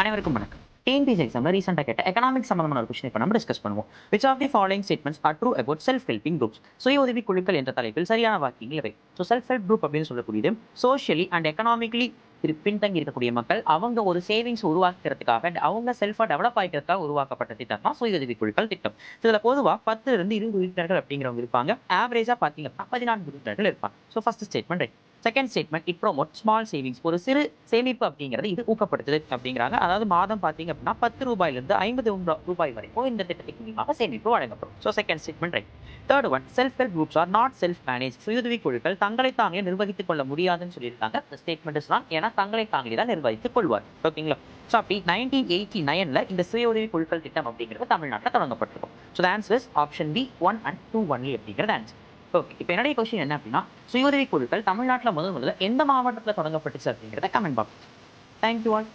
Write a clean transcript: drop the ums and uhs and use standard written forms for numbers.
அனைவருக்கும் வணக்கம். டிஎன்பிஎஸ்சி எக்ஸாம்ல ரீசெண்டா கேட்ட எக்கனாமிக்ஸ் சம்பந்தமான ஒரு கொஸ்டின் இப்ப நம்ம டிஸ்கஸ் பண்ணுவோம். Which of the following statements are true about self helping groups? சுய உதவி குழுக்கள் என்ற தலைப்பில் சரியான வாக்கியங்கள் இவை. ஸோ செல்ஃப் ஹெல்ப் குரூப் அப்படின்னு சொல்லக்கூடியது சோஷியலி அண்ட் எக்கனாமிக்கலி பின்தங்கி இருக்கக்கூடிய மக்கள் அவங்க ஒரு சேவிங்ஸ் உருவாக்குறதுக்காக அவங்க செல்ஃபா டெவலப் ஆகிக்கிறதுக்காக உருவாக்கப்பட்ட திட்டம் தான் சுய உதவி குழுக்கள் திட்டம். இதுல பொதுவா 10 இருந்து 20 உறுப்பினர்கள் அப்படிங்கிறவங்க இருப்பாங்க. ஆவரேஜா பாத்தீங்கன்னா 14 உறுப்பினர்கள் இருப்பாங்க. So first statement right. Second statement it promote small savings, ஒரு சிறு சேமிப்பு அப்படிங்கிறது இது ஊக்கப்படுத்துது அப்படிங்கிறாங்க. அதாவது மாதம் பார்த்தீங்க அப்படின்னா 10 ரூபாயிலிருந்து 50 ரூபாய் வரைக்கும் இந்த திட்டத்தின் மூலமாக சேமிப்பு வழங்கப்படும். So second statement right. Third one, self help groups are not self manage. சுயுதவி குழுக்கள் தங்களை தாங்களே நிர்வகித்துக் கொள்ள முடியாதுன்னு சொல்லியிருக்காங்க. இந்த ஸ்டேட்மெண்ட் இஸ் ராங். ஏன்னா தங்களை தாங்களே தான் நிர்வகித்துக் கொள்வார். ஓகேங்களா? ஸோ அப்படி 1989ல இந்த சுய உதவி குழுக்கள் திட்டம் அப்படிங்கிறது தமிழ்நாட்டில் தொடங்கப்பட்டிருக்கும். So the answer is option B 1 and 2 only அப்படிங்கிறது ஆன்சர். ஓகே, இப்போ என்னுடைய கொஸ்டின் என்ன அப்படின்னா, சுய உதவி குழுக்கள் தமிழ்நாட்டில் முதல்ல எந்த மாவட்டத்தில் தொடங்கப்பட்டுச்சு அப்படிங்கிறத கமெண்ட் பாக்ஸ். Thank you all.